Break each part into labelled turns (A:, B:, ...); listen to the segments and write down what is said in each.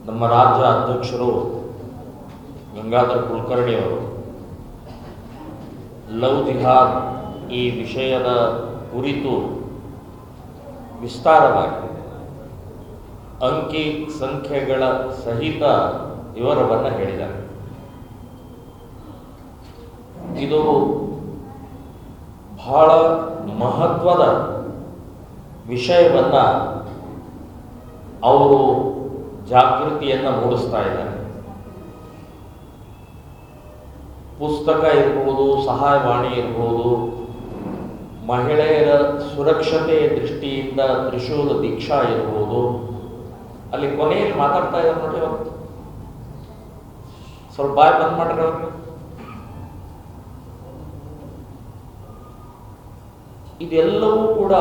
A: ನಮ್ಮ ರಾಜ್ಯ ಅಧ್ಯಕ್ಷರು ಗಂಗಾಧರ್ ಕುಲಕರ್ಣಿಯವರು ಲವ್ ಜಿಹಾದ್ ಈ ವಿಷಯದ ಕುರಿತು ವಿಸ್ತಾರವಾಗಿ ಅಂಕಿ ಸಂಖ್ಯೆಗಳ ಸಹಿತ ವಿವರವನ್ನು ಹೇಳಿದ್ದಾರೆ. ಇದು ಬಹಳ ಮಹತ್ವದ ವಿಷಯವನ್ನು ಅವರು ಜಾಗೃತಿಯನ್ನು ಮೂಡಿಸ್ತಾ ಇದ್ದಾರೆ. ಪುಸ್ತಕ ಇರ್ಬೋದು, ಸಹಾಯವಾಣಿ ಇರ್ಬೋದು, ಮಹಿಳೆಯರ ಸುರಕ್ಷತೆಯ ದೃಷ್ಟಿಯಿಂದ ತ್ರಿಶೂಲ ದೀಕ್ಷಾ ಇರ್ಬೋದು. ಅಲ್ಲಿ ಕೊನೆಯಲ್ಲಿ ಮಾತಾಡ್ತಾ ಇದ್ದಾರೆ ನೋಡಿ, ಅವತ್ತು ಸ್ವಲ್ಪ ಬಾಯ್ ಬಂದ್ ಮಾಡ್ರಿ ಅವ್ರಿಗೆ. ಇದೆಲ್ಲವೂ ಕೂಡ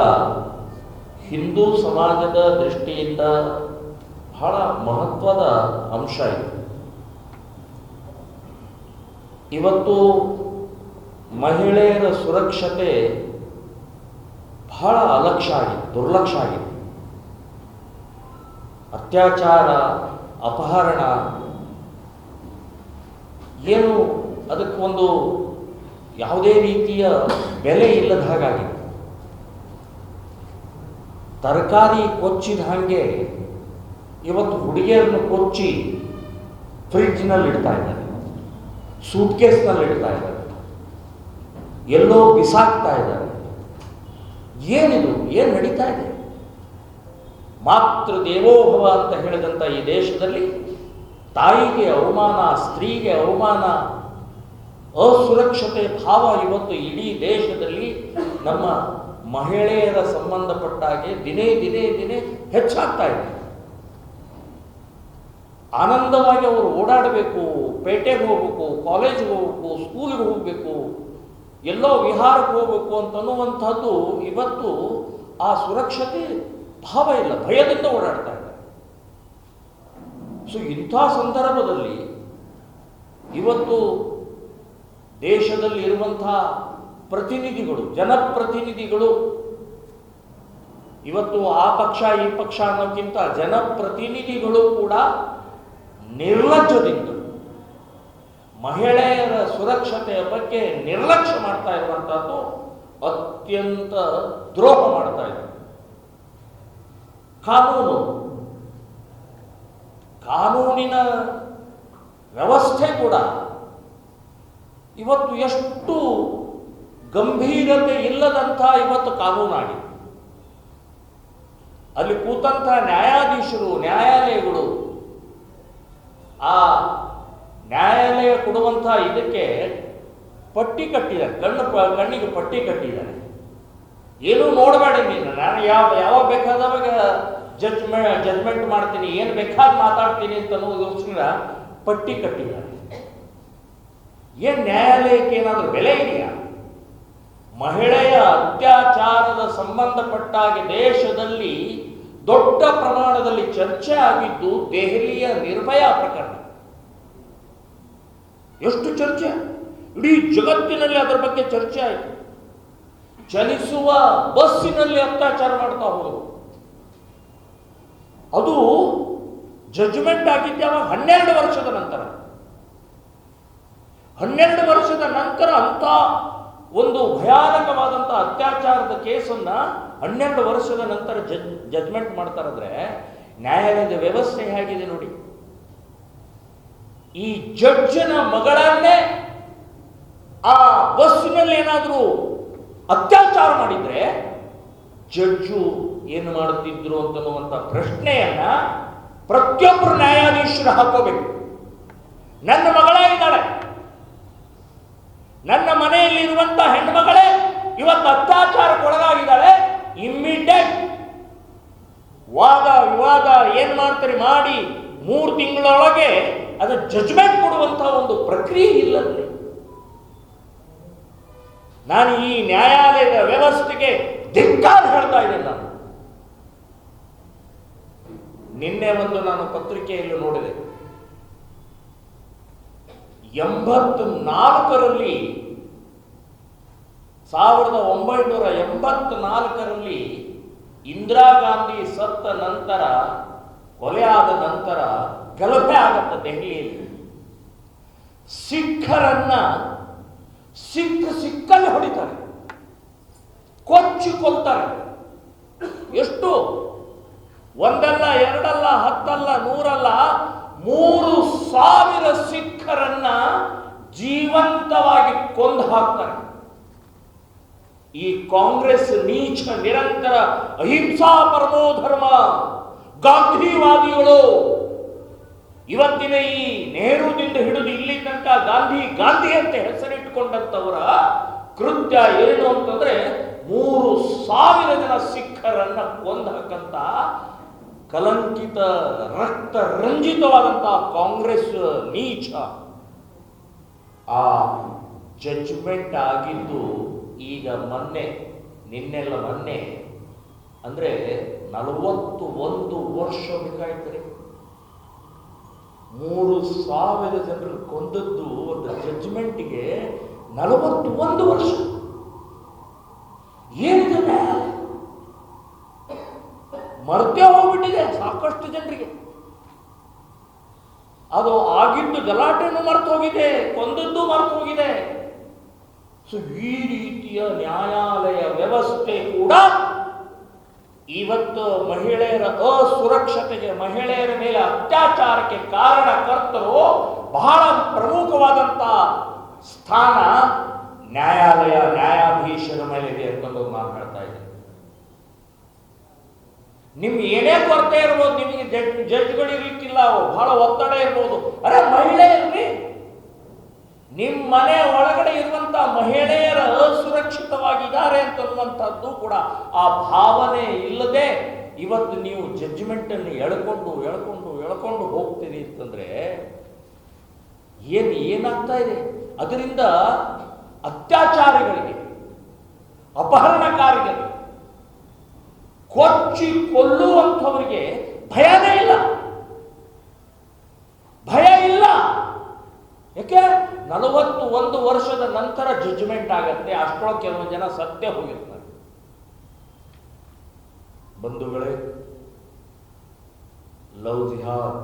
A: ಹಿಂದೂ ಸಮಾಜದ ದೃಷ್ಟಿಯಿಂದ ಬಹಳ ಮಹತ್ವದ ಅಂಶ ಇದೆ. ಇವತ್ತು ಮಹಿಳೆಯರ ಸುರಕ್ಷತೆ ಬಹಳ ಅಲಕ್ಷ್ಯ ಆಗಿದೆ, ದುರ್ಲಕ್ಷ್ಯ ಆಗಿದೆ. ಅತ್ಯಾಚಾರ, ಅಪಹರಣ, ಏನು ಅದಕ್ಕೊಂದು ಯಾವುದೇ ರೀತಿಯ ಬೆಲೆ ಇಲ್ಲದ ಹಾಗಾಗಿದೆ. ತರಕಾರಿ ಕೊಚ್ಚಿದ ಹಾಗೆ ಇವತ್ತು ಹುಡುಗಿಯರನ್ನು ಕೊಚ್ಚಿ ಫ್ರಿಡ್ಜ್ನಲ್ಲಿ ಇಡ್ತಾ ಇದ್ದಾರೆ, ಸೂಟ್ಕೇಸ್ನಲ್ಲಿ ಇಡ್ತಾ ಇದ್ದಾರೆ, ಎಲ್ಲೋ ಬಿಸಾಕ್ತಾ ಇದ್ದಾರೆ. ಏನಿದು? ಏನು ನಡೀತಾ ಇದೆ? ಮಾತೃ ದೇವೋಭವ ಅಂತ ಹೇಳಿದಂಥ ಈ ದೇಶದಲ್ಲಿ ತಾಯಿಗೆ ಅವಮಾನ, ಸ್ತ್ರೀಗೆ ಅವಮಾನ, ಅಸುರಕ್ಷತೆ ಭಾವ ಇವತ್ತು ಇಡೀ ದೇಶದಲ್ಲಿ ನಮ್ಮ ಮಹಿಳೆಯರ ಸಂಬಂಧಪಟ್ಟಾಗೆ ದಿನೇ ದಿನೇ ದಿನೇ ಹೆಚ್ಚಾಗ್ತಾ ಇದೆ. ಆನಂದವಾಗಿ ಅವರು ಓಡಾಡಬೇಕು, ಪೇಟೆಗೆ ಹೋಗ್ಬೇಕು, ಕಾಲೇಜಿಗೆ ಹೋಗ್ಬೇಕು, ಸ್ಕೂಲಿಗೆ ಹೋಗಬೇಕು, ಎಲ್ಲೋ ವಿಹಾರಕ್ಕೆ ಹೋಗ್ಬೇಕು ಅಂತನ್ನುವಂಥದ್ದು ಇವತ್ತು ಆ ಸುರಕ್ಷತೆ ಭಾವ ಇಲ್ಲ, ಭಯದಿಂದ ಓಡಾಡ್ತಾ ಇದ್ದಾರೆ. ಸೊ ಇಂಥ ಸಂದರ್ಭದಲ್ಲಿ ಇವತ್ತು ದೇಶದಲ್ಲಿ ಇರುವಂಥ ಪ್ರತಿನಿಧಿಗಳು, ಜನಪ್ರತಿನಿಧಿಗಳು ಇವತ್ತು ಆ ಪಕ್ಷ ಈ ಪಕ್ಷ ಅನ್ನೋಕ್ಕಿಂತ ಜನಪ್ರತಿನಿಧಿಗಳು ಕೂಡ ನಿರ್ಲಜ್ಜದಿಂದ ಮಹಿಳೆಯರ ಸುರಕ್ಷತೆಯ ಬಗ್ಗೆ ನಿರ್ಲಕ್ಷ್ಯ ಮಾಡ್ತಾ ಇರುವಂತಹದ್ದು ಅತ್ಯಂತ ದ್ರೋಹ ಮಾಡ್ತಾ ಇದೆ. ಕಾನೂನಿನ ವ್ಯವಸ್ಥೆ ಕೂಡ ಇವತ್ತು ಎಷ್ಟು ಗಂಭೀರತೆ ಇಲ್ಲದಂಥ ಇವತ್ತು ಕಾನೂನಾಗಿದೆ. ಅಲ್ಲಿ ಕೂತಂಥ ನ್ಯಾಯಾಧೀಶರು, ನ್ಯಾಯಾಲಯಗಳು ಆ ನ್ಯಾಯಾಲಯ ಕೊಡುವಂಥ ಇದಕ್ಕೆ ಪಟ್ಟಿ ಕಟ್ಟಿದ್ದಾರೆ, ಕಣ್ಣಿಗೆ ಪಟ್ಟಿ ಕಟ್ಟಿದ್ದಾರೆ. ಏನೂ ನೋಡಬೇಡ ನೀನು, ನಾನು ಯಾವಾಗ ಬೇಕಾದವಾಗ ಜಜ್ಮೆಂಟ್ ಮಾಡ್ತೀನಿ, ಏನು ಬೇಕಾದ ಮಾತಾಡ್ತೀನಿ ಅಂತ ಅನ್ನೋದಕ್ಕೋಸ್ಕರ ಪಟ್ಟಿ ಕಟ್ಟಿದ್ದಾರೆ. ಏನು ನ್ಯಾಯಾಲಯಕ್ಕೆ ಏನಾದರೂ ಬೆಲೆ ಇದೆಯಾ? ಮಹಿಳೆಯ ಅತ್ಯಾಚಾರದ ಸಂಬಂಧಪಟ್ಟಾಗಿ ದೇಶದಲ್ಲಿ ದೊಡ್ಡ ಪ್ರಮಾಣದಲ್ಲಿ ಚರ್ಚೆ ಆಗಿದ್ದು ದೆಹಲಿಯ ನಿರ್ಭಯ ಪ್ರಕರಣ. ಎಷ್ಟು ಚರ್ಚೆ, ಇಡೀ ಜಗತ್ತಿನಲ್ಲಿ ಅದರ ಬಗ್ಗೆ ಚರ್ಚೆ ಆಯಿತು. ಚಲಿಸುವ ಬಸ್ಸಿನಲ್ಲಿ ಅತ್ಯಾಚಾರ ಮಾಡ್ತಾ ಹೋದರು. ಅದು ಜಡ್ಜ್ಮೆಂಟ್ ಆಗಿದ್ದೆ ಅವಾಗ 12 ವರ್ಷದ ನಂತರ. 12 ವರ್ಷದ ನಂತರ ಅಂತ ಒಂದು ಭಯಾನಕವಾದಂಥ ಅತ್ಯಾಚಾರದ ಕೇಸನ್ನು 12 ವರ್ಷದ ನಂತರ ಜಡ್ಜ್ಮೆಂಟ್ ಮಾಡ್ತಾರಾದ್ರೆ ನ್ಯಾಯಾಲಯದ ವ್ಯವಸ್ಥೆ ಹೇಗಿದೆ ನೋಡಿ. ಈ ಜಡ್ಜನ ಮಗಳನ್ನೇ ಆ ಬಸ್ಸಿನಲ್ಲಿ ಏನಾದರೂ ಅತ್ಯಾಚಾರ ಮಾಡಿದ್ರೆ ಜಡ್ಜು ಏನು ಮಾಡುತ್ತಿದ್ರು ಅಂತನ್ನುವಂಥ ಪ್ರಶ್ನೆಯನ್ನ ಪ್ರತಿಯೊಬ್ಬರು ನ್ಯಾಯಾಧೀಶರು ಹಾಕೋಬೇಕು. ನನ್ನ ಮಗಳೇ ಇದ್ದಾಳೆ, ನನ್ನ ಮನೆಯಲ್ಲಿರುವಂಥ ಹೆಣ್ಮಗಳೇ ಇವತ್ತು ಅತ್ಯಾಚಾರಕ್ಕೊಳಗಾಗಿದ್ದಾಳೆ, ಇಮ್ಮಿಡಿಯೇಟ್ ವಾದ ವಿವಾದ ಏನು ಮಾಡ್ತಾರೆ ಮಾಡಿ 3 ತಿಂಗಳೊಳಗೆ ಅದು ಜಡ್ಜ್ಮೆಂಟ್ ಕೊಡುವಂತಹ ಒಂದು ಪ್ರಕ್ರಿಯೆ ಇಲ್ಲದೆ ನಾನು ಈ ನ್ಯಾಯಾಲಯದ ವ್ಯವಸ್ಥೆಗೆ ಧಿಕ್ಕಾರ ಹೇಳ್ತಾ ಇದ್ದೇನೆ. ನಾನು ನಿನ್ನೆ ನಾನು ಪತ್ರಿಕೆಯಲ್ಲಿ ನೋಡಿದೆ, 84ರಲ್ಲಿ 1984ರಲ್ಲಿ ಇಂದಿರಾ ಗಾಂಧಿ ಸತ್ತ ನಂತರ, ಕೊಲೆ ಆದ ನಂತರ ಗಲಭೆ ಆಗತ್ತೆ ದೆಹಲಿಯಲ್ಲಿ. ಸಿಖ್ಖರನ್ನ ಸಿಕ್ಕಲ್ಲಿ ಹೊಡಿತಾರೆ, ಕೊಚ್ಚಿಕೊಳ್ತಾರೆ. ಎಷ್ಟು? ಒಂದಲ್ಲ, ಎರಡಲ್ಲ, ಹತ್ತಲ್ಲ, ನೂರಲ್ಲ, 3,000 ಸಿಖ್ಖರನ್ನ ಜೀವಂತವಾಗಿ ಕೊಂದು ಹಾಕ್ತಾರೆ. ಈ ಕಾಂಗ್ರೆಸ್ ನೀಚ, ನಿರಂತರ ಅಹಿಂಸಾ ಪರಮೋ ಧರ್ಮ ಗಾಂಧಿವಾದಿಗಳು ಇವತ್ತಿನ ಈ ನೆಹರೂದಿಂದ ಹಿಡಿದು ಇಲ್ಲಿ ತನಕ ಗಾಂಧಿ ಅಂತ ಹೆಸರಿಟ್ಟುಕೊಂಡಂತವರ ಕೃತ್ಯ ಏನು ಅಂತಂದ್ರೆ 3,000 ಜನ ಸಿಖ್ಖರನ್ನ ಕೊಂದಕ್ಕಂತ ಕಲಂಕಿತ, ರಕ್ತ ರಂಜಿತವಾದಂತಹ ಕಾಂಗ್ರೆಸ್ ನೀಚ. ಆ ಜಡ್ಜ್ಮೆಂಟ್ ಆಗಿದ್ದು ಈಗ ನಿನ್ನೆಲ್ಲ ಮೊನ್ನೆ ಅಂದ್ರೆ 41 ವರ್ಷ ಬೇಕಾಯ್ತದೆ. 3,000 ಜನರು ಕೊಂದದ್ದು ಒಂದು ಜಡ್ಜ್ಮೆಂಟ್ಗೆ 41 ವರ್ಷ. ಏನಿದೆ? ಮರ್ತೇ ಹೋಗ್ಬಿಟ್ಟಿದೆ ಸಾಕಷ್ಟು ಜನರಿಗೆ. ಅದು ಆಗಿದ್ದು ಗಲಾಟೆನೂ ಮರ್ತು ಹೋಗಿದೆ, ಕೊಂದದ್ದು ಮರ್ತು ಹೋಗಿದೆ. ಸೊ ಈ ರೀತಿಯ ನ್ಯಾಯಾಲಯ ವ್ಯವಸ್ಥೆ ಕೂಡ ಇವತ್ತು ಮಹಿಳೆಯರ ಅಸುರಕ್ಷತೆಗೆ, ಮಹಿಳೆಯರ ಮೇಲೆ ಅತ್ಯಾಚಾರಕ್ಕೆ ಕಾರಣಕರ್ತರು ಬಹಳ ಪ್ರಮುಖವಾದಂತಹ ಸ್ಥಾನ ನ್ಯಾಯಾಧೀಶರ ಮೇಲೆ ಇದೆ ಅಂತಂದು ನಾನು ಹೇಳ್ತಾ ಇದ್ದೀನಿ. ನಿಮ್ಗೆ ಏನೇ ಕೊರತೆ ಇರ್ಬೋದು, ನಿಮಗೆ ಜಡ್ಜ್ಗಳು ಇರ್ಲಿಕ್ಕಿಲ್ಲ, ಬಹಳ ಒತ್ತಡ ಇರ್ಬೋದು. ಅರೆ ಮಹಿಳೆಯರ್ರಿ, ನಿಮ್ಮ ಮನೆ ಒಳಗಡೆ ಇರುವಂತ ಮಹಿಳೆಯರ ಅಸುರಕ್ಷಿತವಾಗಿದ್ದಾರೆ ಅಂತನ್ನುವಂಥದ್ದು ಕೂಡ ಆ ಭಾವನೆ ಇಲ್ಲದೆ ಇವತ್ತು ನೀವು ಜಡ್ಜ್ಮೆಂಟ್ ಅನ್ನು ಎಳ್ಕೊಂಡು ಹೋಗ್ತೀರಿ ಅಂತಂದ್ರೆ ಏನಾಗ್ತಾ ಇದೆ? ಅದರಿಂದ ಅತ್ಯಾಚಾರಿಗಳಿಗೆ, ಅಪಹರಣಕಾರಿಗಳಿಗೆ, ಕೊಚ್ಚಿ ಕೊಲ್ಲುವಂಥವರಿಗೆ ಭಯನೇ ಇಲ್ಲ. ಯಾಕೆ? 41 ವರ್ಷದ ನಂತರ ಜಡ್ಜ್ಮೆಂಟ್ ಆಗತ್ತೆ. ಅಷ್ಟೊಳಗೆ ಕೆಲವು ಜನ ಸತ್ಯ ಹೋಗಿರ್ತಾರೆ. ಬಂಧುಗಳೇ, ಲವ್ ಜಿಹಾದ್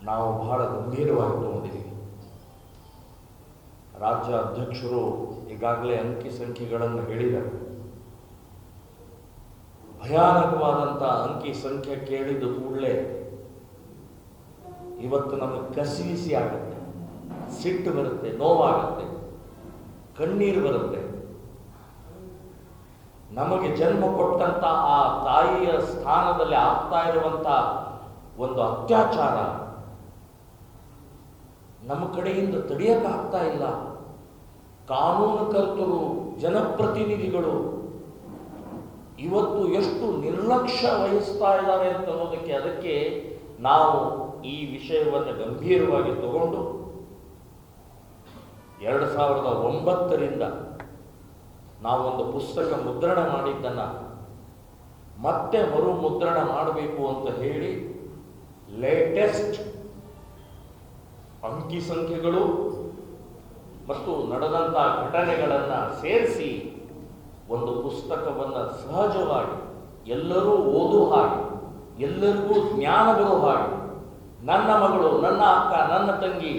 A: ನಾವು ಬಹಳ ಗಂಭೀರವಾಗಿ ತಗೊಂಡಿದ್ದೀವಿ. ರಾಜ್ಯ ಅಧ್ಯಕ್ಷರು ಈಗಾಗಲೇ ಅಂಕಿ ಸಂಖ್ಯೆಗಳನ್ನು ಹೇಳಿದ್ದಾರೆ. ಭಯಾನಕವಾದಂಥ ಅಂಕಿ ಸಂಖ್ಯೆ ಕೇಳಿದ ಕೂಡಲೇ ಇವತ್ತು ನಮಗೆ ಕಸಿವಿಸಿ ಆಗುತ್ತೆ, ಸಿಟ್ಟು ಬರುತ್ತೆ, ನೋವಾಗುತ್ತೆ, ಕಣ್ಣೀರು ಬರುತ್ತೆ. ನಮಗೆ ಜನ್ಮ ಕೊಟ್ಟಂತ ಆ ತಾಯಿಯ ಸ್ಥಾನದಲ್ಲಿ ಆಗ್ತಾ ಇರುವಂತ ಒಂದು ಅತ್ಯಾಚಾರ ನಮ್ಮ ಕಡೆಯಿಂದ ತಡೆಯಕ್ಕಾಗ್ತಾ ಇಲ್ಲ. ಕಾನೂನುಕರ್ತರು, ಜನಪ್ರತಿನಿಧಿಗಳು ಇವತ್ತು ಎಷ್ಟು ನಿರ್ಲಕ್ಷ್ಯ ವಹಿಸ್ತಾ ಇದ್ದಾರೆ ಅಂತ ಅನ್ನೋದಕ್ಕೆ, ಅದಕ್ಕೆ ನಾವು ಈ ವಿಷಯವನ್ನು ಗಂಭೀರವಾಗಿ ತಗೊಂಡು 2009ರಿಂದ ನಾವೊಂದು ಪುಸ್ತಕ ಮುದ್ರಣ ಮಾಡಿದ್ದನ್ನು ಮತ್ತೆ ಮರು ಮುದ್ರಣ ಮಾಡಬೇಕು ಅಂತ ಹೇಳಿ ಲೇಟೆಸ್ಟ್ ಅಂಕಿ ಸಂಖ್ಯೆಗಳು ಮತ್ತು ನಡೆದಂಥ ಘಟನೆಗಳನ್ನು ಸೇರಿಸಿ ಒಂದು ಪುಸ್ತಕವನ್ನು ಸಹಜವಾಗಿ ಎಲ್ಲರೂ ಓದುವ ಹಾಗೆ, ಎಲ್ಲರಿಗೂ ಜ್ಞಾನ ಬರುವ ಹಾಗೆ, ನನ್ನ ಮಗಳು, ನನ್ನ ಅಕ್ಕ, ನನ್ನ ತಂಗಿ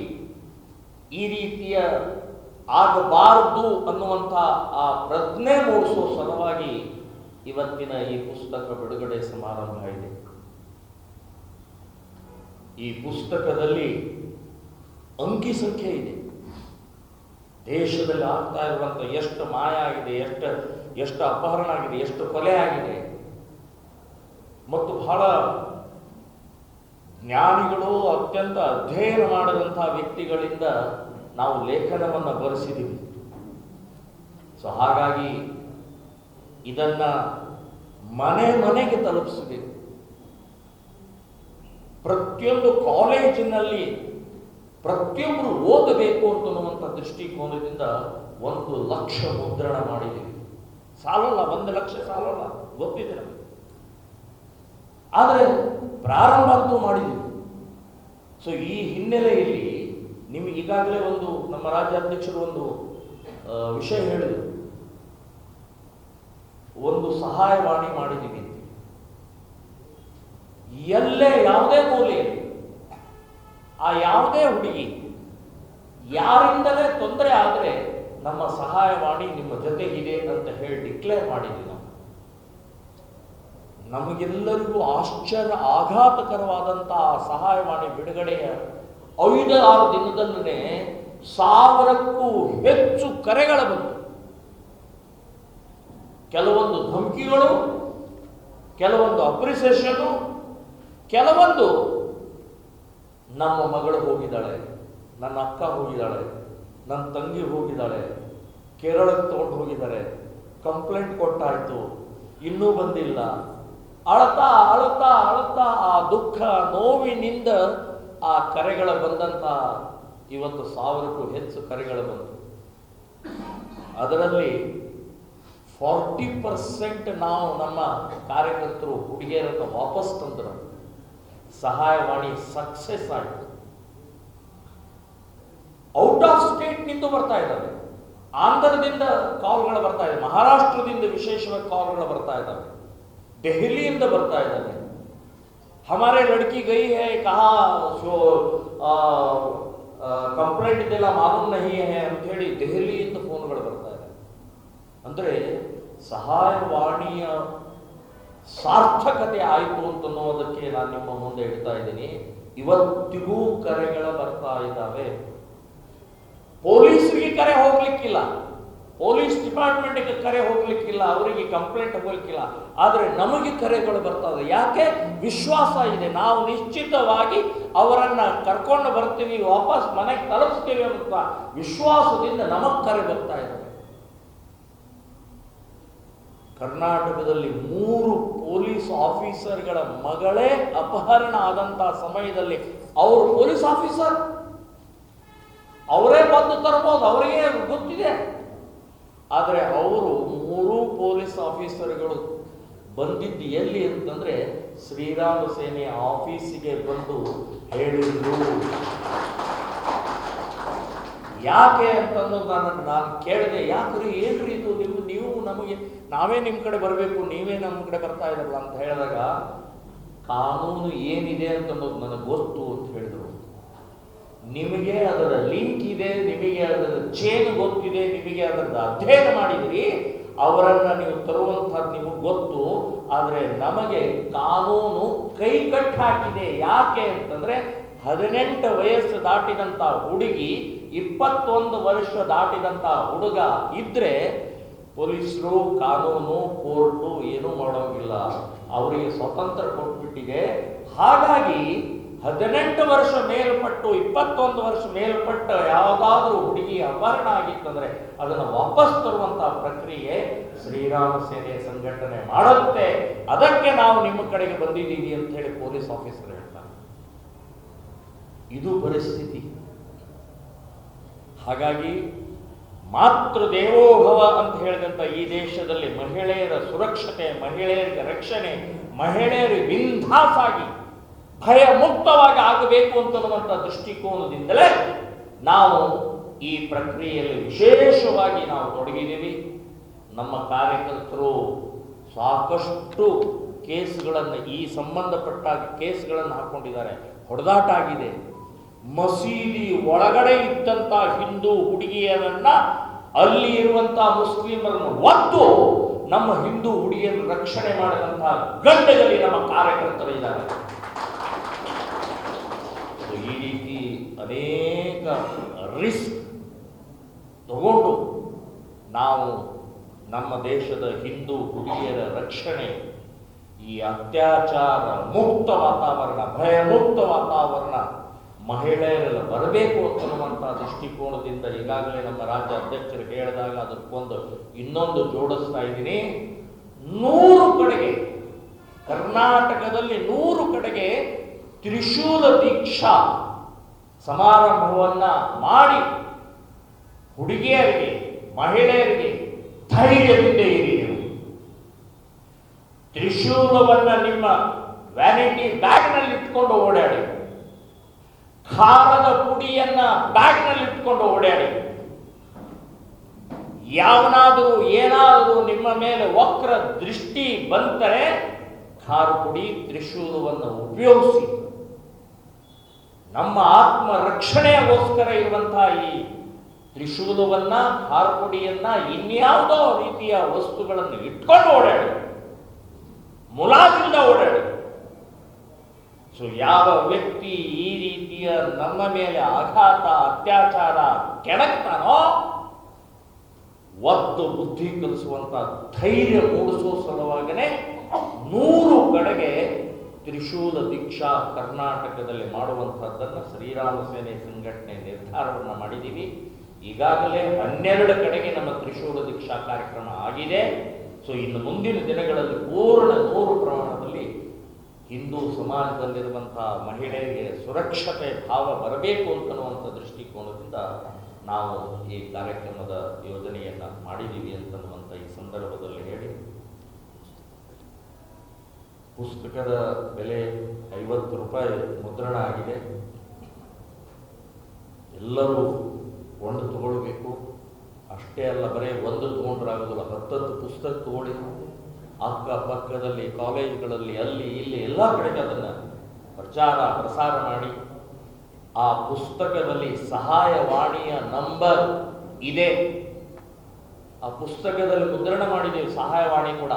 A: ಈ ರೀತಿಯ ಆಗಬಾರದು ಅನ್ನುವಂಥ ಆ ಪ್ರಜ್ಞೆ ಮೂಡಿಸುವ ಸಲುವಾಗಿ ಇವತ್ತಿನ ಈ ಪುಸ್ತಕ ಬಿಡುಗಡೆ ಸಮಾರಂಭ ಇದೆ. ಈ ಪುಸ್ತಕದಲ್ಲಿ ಅಂಕಿ ಸಂಖ್ಯೆ ಇದೆ. ದೇಶದಲ್ಲಿ ಆಗ್ತಾ ಇರುವಂಥ ಎಷ್ಟು ಮಾಯ ಆಗಿದೆ, ಎಷ್ಟು ಅಪಹರಣ ಆಗಿದೆ, ಎಷ್ಟು ಕೊಲೆ ಆಗಿದೆ, ಮತ್ತು ಬಹಳ ಜ್ಞಾನಿಗಳು, ಅತ್ಯಂತ ಅಧ್ಯಯನ ಮಾಡಿದಂತಹ ವ್ಯಕ್ತಿಗಳಿಂದ ನಾವು ಲೇಖನವನ್ನು ಬರೆಸಿದ್ದೀವಿ. ಸೊ ಹಾಗಾಗಿ ಇದನ್ನ ಮನೆಗೆ ತಲುಪಿಸಬೇಕು. ಪ್ರತಿಯೊಂದು ಕಾಲೇಜಿನಲ್ಲಿ ಪ್ರತಿಯೊಬ್ಬರು ಓದಬೇಕು ಅಂತನ್ನುವಂಥ ದೃಷ್ಟಿಕೋನದಿಂದ 1,00,000 ಮುದ್ರಣ ಮಾಡಿದ್ದೀವಿ. ಸಾಲಲ್ಲ, 1,00,000 ಸಾಲಲ್ಲ, ಗೊತ್ತಿದೆ ನಮಗೆ. ಆದರೆ ಪ್ರಾರಂಭ ಅಂತೂ ಮಾಡಿದ್ದೀವಿ. ಸೊ ಈ ಹಿನ್ನೆಲೆಯಲ್ಲಿ ನಿಮಗೆ ಈಗಾಗಲೇ ನಮ್ಮ ರಾಜ್ಯಾಧ್ಯಕ್ಷರು ಒಂದು ವಿಷಯ ಹೇಳಿದರು, ಒಂದು ಸಹಾಯವಾಣಿ ಮಾಡಿದ್ದೀವಿ. ಎಲ್ಲೇ ಯಾವುದೇ ಮೂಲೆಯಲ್ಲಿ ಆ ಯಾವುದೇ ಹುಡುಗಿ ಯಾರಿಂದಲೇ ತೊಂದರೆ ಆದರೆ ನಮ್ಮ ಸಹಾಯವಾಣಿ ನಿಮ್ಮ ಜೊತೆಗಿದೆ ಅಂತ ಹೇಳಿ ಡಿಕ್ಲೇರ್ ಮಾಡಿದ್ವಿ ನಾವು. ನಮಗೆಲ್ಲರಿಗೂ ಆಘಾತಕರವಾದಂತಹ ಸಹಾಯವಾಣಿ ಬಿಡುಗಡೆಯ 5-6 ದಿನದಲ್ಲೇ 1000ಕ್ಕೂ ಹೆಚ್ಚು ಕರೆಗಳು ಬಂತು. ಕೆಲವೊಂದು ಧಮಕಿಗಳು, ಕೆಲವೊಂದು ಅಪ್ರಿಸಿಯೇಷನು, ಕೆಲವೊಂದು ನಮ್ಮ ಮಗಳು ಹೋಗಿದ್ದಾಳೆ, ನನ್ನ ಅಕ್ಕ ಹೋಗಿದ್ದಾಳೆ, ನನ್ನ ತಂಗಿ ಹೋಗಿದ್ದಾಳೆ, ಕೇರಳಕ್ಕೆ ತಗೊಂಡು ಹೋಗಿದ್ದಾರೆ, ಕಂಪ್ಲೇಂಟ್ ಕೊಟ್ಟಾಯ್ತು, ಇನ್ನೂ ಬಂದಿಲ್ಲ. ಅಳತಾ ಅಳತಾ ಅಳತಾ ಆ ದುಃಖ ನೋವಿನಿಂದ ಆ ಕರೆಗಳ ಬಂದಂತ ಇವತ್ತು 1000ಕ್ಕೂ ಹೆಚ್ಚು ಕರೆಗಳು ಬಂತು. ಅದರಲ್ಲಿ 40% ನಾವು ನಮ್ಮ ಕಾರ್ಯಕರ್ತರು ಹುಡುಗಿಯರನ್ನು ವಾಪಸ್ ತಂದರು. ಸಹಾಯವಾಣಿ ಸಕ್ಸೆಸ್ ಆಯಿತು. ಔಟ್ ಆಫ್ ಸ್ಟೇಟ್ ನಿಂದ ಬರ್ತಾ ಇದ್ದಾವೆ, ಆಂಧ್ರದಿಂದ ಕಾಲ್ಗಳು ಬರ್ತಾ ಇದೆ, ಮಹಾರಾಷ್ಟ್ರದಿಂದ ವಿಶೇಷವಾಗಿ ಕಾಲ್ಗಳು ಬರ್ತಾ ಇದ್ದಾವೆ, ದೆಹಲಿಯಿಂದ ಬರ್ತಾ ಇದ್ದಾವೆ. हमारे लड़की गई है कहा ಕಂಪ್ಲೇಂಟ್ ಇದೆಲ್ಲ ಮಾಲೂಮ್ ನಹಿ ಹೇ ಅಂತ ಹೇಳಿ ದೆಹಲಿಯಿಂದ ಫೋನ್ಗಳು ಬರ್ತಾ ಇದೆ. ಅಂದರೆ ಸಹಾಯವಾಣಿಯ ಸಾರ್ಥಕತೆ ಆಯಿತು ಅಂತನ್ನೋದಕ್ಕೆ ನಾನು ನಿಮ್ಮ ಮುಂದೆ ಇಡ್ತಾ ಇದ್ದೀನಿ. ಇವತ್ತಿಗೂ ಕರೆಗಳು ಬರ್ತಾ ಇದ್ದಾವೆ. ಪೊಲೀಸರಿಗೆ ಕರೆ ಹೋಗ್ಲಿಕ್ಕಿಲ್ಲ, ಪೊಲೀಸ್ ಡಿಪಾರ್ಟ್ಮೆಂಟ್ಗೆ ಕರೆ ಹೋಗ್ಲಿಕ್ಕಿಲ್ಲ, ಅವರಿಗೆ ಕಂಪ್ಲೇಂಟ್ ಹೋಗ್ಲಿಕ್ಕಿಲ್ಲ, ಆದರೆ ನಮಗೆ ಕರೆಗಳು ಬರ್ತದೆ. ಯಾಕೆ? ವಿಶ್ವಾಸ ಇದೆ, ನಾವು ನಿಶ್ಚಿತವಾಗಿ ಅವರನ್ನ ಕರ್ಕೊಂಡು ಬರ್ತೀವಿ, ವಾಪಸ್ ಮನೆಗೆ ತಲುಪಿಸ್ತೀವಿ ಅಂತ ವಿಶ್ವಾಸದಿಂದ ನಮಗೆ ಕರೆ ಬರ್ತಾ ಇದ್ದಾರೆ. ಕರ್ನಾಟಕದಲ್ಲಿ 3 ಪೊಲೀಸ್ ಆಫೀಸರ್ಗಳ ಮಗಳೇ ಅಪಹರಣ ಆದಂತಹ ಸಮಯದಲ್ಲಿ ಅವರು ಪೊಲೀಸ್ ಆಫೀಸರ್, ಅವರೇ ಬಂದು ತರಬಹುದು, ಅವರಿಗೆ ಗೊತ್ತಿದೆ. ಆದರೆ ಅವರು 3 ಪೊಲೀಸ್ ಆಫೀಸರ್ಗಳು ಬಂದಿದ್ದು ಎಲ್ಲಿ ಅಂತಂದ್ರೆ ಶ್ರೀರಾಮ ಸೇನೆಯ ಆಫೀಸಿಗೆ ಬಂದು ಹೇಳಿದ್ರು. ಯಾಕೆ ಅಂತಂದು ನಾನು ಕೇಳಿದೆ, ಯಾಕ್ರಿ ಏನ್ರಿ ಇದು ನೀವು ನಮಗೆ ನಾವೇ ನಿಮ್ಮ ಕಡೆ ಬರಬೇಕು, ನೀವೇ ನಮ್ಮ ಕಡೆ ಬರ್ತಾ ಇದ್ರಲ್ಲ ಅಂತ ಹೇಳಿದಾಗ, ಕಾನೂನು ಏನಿದೆ ಅಂತನ್ನೋದು ನನಗೆ ಗೊತ್ತು ಅಂತ ಹೇಳಿದ್ರು. ನಿಮಗೆ ಅದರ ಲಿಂಕ್ ಇದೆ, ನಿಮಗೆ ಅದರ ಚೇನ್ ಗೊತ್ತಿದೆ, ನಿಮಗೆ ಅದರ ಅಧ್ಯಯನ ಮಾಡಿದಿರಿ, ಅವರನ್ನ ನೀವು ತರುವಂಥದ್ದು ನಿಮಗೆ ಗೊತ್ತು. ಆದರೆ ನಮಗೆ ಕಾನೂನು ಕೈ ಕಟ್ಟಿ ಹಾಕಿದೆ. ಯಾಕೆ ಅಂತಂದ್ರೆ 18 ವಯಸ್ಸು ದಾಟಿದಂತ ಹುಡುಗಿ 21 ವರ್ಷ ದಾಟಿದಂತ ಹುಡುಗ ಇದ್ರೆ ಪೊಲೀಸರು, ಕಾನೂನು, ಕೋರ್ಟು ಏನೂ ಮಾಡೋಂಗಿಲ್ಲ, ಅವರಿಗೆ ಸ್ವತಂತ್ರ ಕೊಟ್ಬಿಟ್ಟಿದೆ. ಹಾಗಾಗಿ 18 ವರ್ಷ ಮೇಲ್ಪಟ್ಟು 21 ವರ್ಷ ಮೇಲ್ಪಟ್ಟ ಯಾವುದಾದ್ರೂ ಹುಡುಗಿ ಅಪಹರಣ ಆಗಿತ್ತಂದ್ರೆ ಅದನ್ನು ವಾಪಸ್ ತರುವಂತಹ ಪ್ರಕ್ರಿಯೆ ಶ್ರೀರಾಮ ಸೇನೆ ಸಂಘಟನೆ ಮಾಡುತ್ತೆ. ಅದಕ್ಕೆ ನಾವು ನಿಮ್ಮ ಕಡೆಗೆ ಬಂದಿದ್ದೀವಿ ಅಂತ ಹೇಳಿ ಪೊಲೀಸ್ ಆಫೀಸರ್ ಹೇಳ್ತಾರೆ. ಇದು ಪರಿಸ್ಥಿತಿ. ಹಾಗಾಗಿ ಮಾತೃ ದೇವೋಭವ ಅಂತ ಹೇಳಿದಂಥ ಈ ದೇಶದಲ್ಲಿ ಮಹಿಳೆಯರ ಸುರಕ್ಷತೆ, ಮಹಿಳೆಯರಿಗೆ ರಕ್ಷಣೆ, ಮಹಿಳೆಯರು ಬಿಂದಾಸಾಗಿ ಭಯ ಮುಕ್ತವಾಗಿ ಆಗಬೇಕು ಅಂತನ್ನುವಂಥ ದೃಷ್ಟಿಕೋನದಿಂದಲೇ ನಾವು ಈ ಪ್ರಕ್ರಿಯೆಯಲ್ಲಿ ವಿಶೇಷವಾಗಿ ನಾವು ತೊಡಗಿದ್ದೀವಿ. ನಮ್ಮ ಕಾರ್ಯಕರ್ತರು ಸಾಕಷ್ಟು ಕೇಸ್ಗಳನ್ನು, ಈ ಸಂಬಂಧಪಟ್ಟ ಕೇಸ್ಗಳನ್ನು ಹಾಕೊಂಡಿದ್ದಾರೆ. ಹೊಡೆದಾಟ ಆಗಿದೆ. ಮಸೀದಿ ಒಳಗಡೆ ಇದ್ದಂಥ ಹಿಂದೂ ಹುಡುಗಿಯರನ್ನ ಅಲ್ಲಿ ಇರುವಂತಹ ಮುಸ್ಲಿಮರನ್ನು ಒದ್ದು ನಮ್ಮ ಹಿಂದೂ ಹುಡುಗಿಯರನ್ನು ರಕ್ಷಣೆ ಮಾಡಿದಂತಹ ಗಂಡದಲ್ಲಿ ನಮ್ಮ ಕಾರ್ಯಕರ್ತರು ಇದ್ದಾರೆ. ಈ ರೀತಿ ಅನೇಕ ರಿಸ್ಕ್ ತಗೊಂಡು ನಾವು ನಮ್ಮ ದೇಶದ ಹಿಂದೂ ಹುಡುಗಿಯರ ರಕ್ಷಣೆ, ಈ ಅತ್ಯಾಚಾರ ಮುಕ್ತ ವಾತಾವರಣ, ಭಯ ಮುಕ್ತ ವಾತಾವರಣ ಮಹಿಳೆಯರೆಲ್ಲ ಬರಬೇಕು ಅನ್ನುವಂಥ ದೃಷ್ಟಿಕೋನದಿಂದ ಈಗಾಗಲೇ ನಮ್ಮ ರಾಜ್ಯ ಅಧ್ಯಕ್ಷರು ಹೇಳಿದಾಗ ಅದಕ್ಕೊಂದು ಇನ್ನೊಂದು ಜೋಡಿಸ್ತಾ ಇದ್ದೀನಿ. 100 ಕಡೆಗೆ, ಕರ್ನಾಟಕದಲ್ಲಿ 100 ಕಡೆಗೆ ತ್ರಿಶೂಲ ದೀಕ್ಷಾ ಸಮಾರಂಭವನ್ನ ಮಾಡಿ ಹುಡುಗಿಯರಿಗೆ, ಮಹಿಳೆಯರಿಗೆ ಧೈರ್ಯದಿಂದ ಇರಿ. ತ್ರಿಶೂಲವನ್ನ ನಿಮ್ಮ ವ್ಯಾನಿಟಿ ಬ್ಯಾಗ್ನಲ್ಲಿ ಇಟ್ಕೊಂಡು ಓಡಾಡಿ, ಖಾರದ ಪುಡಿಯನ್ನ ಬ್ಯಾಗ್ನಲ್ಲಿ ಇಟ್ಕೊಂಡು ಓಡಾಡಿ. ಯಾವನಾದರೂ ಏನಾದರೂ ನಿಮ್ಮ ಮೇಲೆ ವಕ್ರ ದೃಷ್ಟಿ ಬಂದರೆ ಖಾರ ಪುಡಿ, ತ್ರಿಶೂಲವನ್ನು ಉಪಯೋಗಿಸಿ ನಮ್ಮ ಆತ್ಮ ರಕ್ಷಣೆಗೋಸ್ಕರ ಇರುವಂತಹ ಈ ತ್ರಿಶೂಲವನ್ನ, ಹಾರ್ಕೊಡಿಯನ್ನ, ಇನ್ಯಾವುದೋ ರೀತಿಯ ವಸ್ತುಗಳನ್ನು ಇಟ್ಕೊಂಡು ಓಡಾಡಿ, ಮುಲಾಜಿಂದ ಓಡಾಡಿ. ಸೊ ಯಾವ ವ್ಯಕ್ತಿ ಈ ರೀತಿಯ ನಮ್ಮ ಮೇಲೆ ಆಘಾತ, ಅತ್ಯಾಚಾರ ಕೆಣಕ್ತಾನೋ, ಒತ್ತು ಬುದ್ಧಿ ಕಲಿಸುವಂತ ಧೈರ್ಯ ಮೂಡಿಸುವ ಸಲುವಾಗನೆ 100 ಕಡೆಗೆ ತ್ರಿಶೂಲ ದೀಕ್ಷಾ ಕರ್ನಾಟಕದಲ್ಲಿ ಮಾಡುವಂತಹದ್ದನ್ನು ಶ್ರೀರಾಮ ಸೇನೆ ಸಂಘಟನೆ ನಿರ್ಧಾರವನ್ನು ಮಾಡಿದ್ದೀವಿ. ಈಗಾಗಲೇ 12 ಕಡೆಗೆ ನಮ್ಮ ತ್ರಿಶೂಲ ದೀಕ್ಷಾ ಕಾರ್ಯಕ್ರಮ ಆಗಿದೆ. ಸೊ ಇನ್ನು ಮುಂದಿನ ದಿನಗಳಲ್ಲಿ ಪೂರ್ಣ 100 ಪ್ರಮಾಣದಲ್ಲಿ ಹಿಂದೂ ಸಮಾಜದಲ್ಲಿರುವಂತಹ ಮಹಿಳೆಯರಿಗೆ ಸುರಕ್ಷತೆ ಭಾವ ಬರಬೇಕು ಅಂತನ್ನುವಂಥ ದೃಷ್ಟಿಕೋನದಿಂದ ನಾವು ಈ ಕಾರ್ಯಕ್ರಮದ ಯೋಜನೆಯನ್ನ ಮಾಡಿದ್ದೀವಿ ಅಂತನ್ನುವಂಥ ಈ ಸಂದರ್ಭದಲ್ಲಿ ಹೇಳಿ, ಪುಸ್ತಕದ ಬೆಲೆ 50 ರೂಪಾಯಿ ಮುದ್ರಣ ಆಗಿದೆ. ಎಲ್ಲರೂ ಒಂದು ತಗೊಳ್ಬೇಕು. ಅಷ್ಟೇ ಅಲ್ಲ, ಬರೀ ಒಂದು ತಗೊಂಡ್ರಾಗೋದಿಲ್ಲ, 10 ಪುಸ್ತಕ ತಗೊಳ್ಳಿ. ಅಕ್ಕಪಕ್ಕದಲ್ಲಿ, ಕಾಲೇಜುಗಳಲ್ಲಿ, ಅಲ್ಲಿ ಇಲ್ಲಿ ಎಲ್ಲ ಕಡೆಗೆ ಅದನ್ನು ಪ್ರಸಾರ ಮಾಡಿ. ಆ ಪುಸ್ತಕದಲ್ಲಿ ಸಹಾಯವಾಣಿಯ ನಂಬರ್ ಇದೆ. ಆ ಪುಸ್ತಕದಲ್ಲಿ ಮುದ್ರಣ ಮಾಡಿದ್ದೀವಿ ಸಹಾಯವಾಣಿ ಕೂಡ.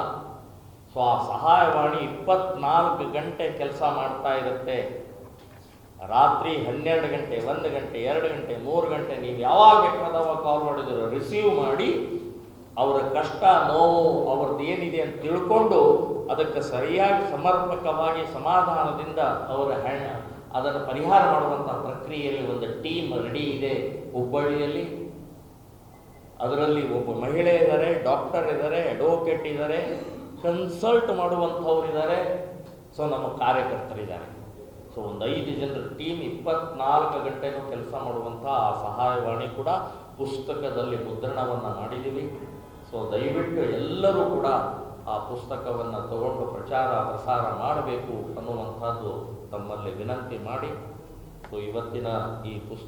A: ಸೊ ಆ ಸಹಾಯವಾಣಿ 24 ಗಂಟೆ ಕೆಲಸ ಮಾಡ್ತಾ ಇರುತ್ತೆ. ರಾತ್ರಿ 12 ಗಂಟೆ, 1 ಗಂಟೆ, 2 ಗಂಟೆ, 3 ಗಂಟೆ ನೀವು ಯಾವಾಗ ಬೇಕಾದವಾಗ ಕಾಲ್ ಮಾಡಿದ್ರು ರಿಸೀವ್ ಮಾಡಿ ಅವರ ಕಷ್ಟ, ನೋವು, ಅವ್ರದ್ದು ಏನಿದೆ ಅಂತ ತಿಳ್ಕೊಂಡು ಅದಕ್ಕೆ ಸರಿಯಾಗಿ ಸಮರ್ಪಕವಾಗಿ ಸಮಾಧಾನದಿಂದ ಅದನ್ನು ಪರಿಹಾರ ಮಾಡುವಂಥ ಪ್ರಕ್ರಿಯೆಯಲ್ಲಿ ಒಂದು ಟೀಮ್ ರೆಡಿ ಇದೆ ಹುಬ್ಬಳ್ಳಿಯಲ್ಲಿ. ಅದರಲ್ಲಿ ಒಬ್ಬ ಮಹಿಳೆ ಇದ್ದಾರೆ, ಡಾಕ್ಟರ್ ಇದ್ದಾರೆ, ಅಡ್ವೊಕೇಟ್ ಇದ್ದಾರೆ, ಕನ್ಸಲ್ಟ್ ಮಾಡುವಂಥವ್ರು ಇದ್ದಾರೆ. ಸೊ ನಮ್ಮ ಕಾರ್ಯಕರ್ತರಿದ್ದಾರೆ. ಸೊ ಒಂದು 5 ಜನರ ಟೀಮ್ 24 ಗಂಟೆನೂ ಕೆಲಸ ಮಾಡುವಂಥ ಆ ಸಹಾಯವಾಣಿ ಕೂಡ ಪುಸ್ತಕದಲ್ಲಿ ಮುದ್ರಣವನ್ನು ಮಾಡಿದ್ದೀವಿ. ಸೊ ದಯವಿಟ್ಟು ಎಲ್ಲರೂ ಕೂಡ ಆ ಪುಸ್ತಕವನ್ನು ತಗೊಂಡು ಪ್ರಸಾರ ಮಾಡಬೇಕು ಅನ್ನುವಂಥದ್ದು ತಮ್ಮಲ್ಲಿ ವಿನಂತಿ ಮಾಡಿ, ಸೊ ಇವತ್ತಿನ ಈ ಪುಸ್ತಕ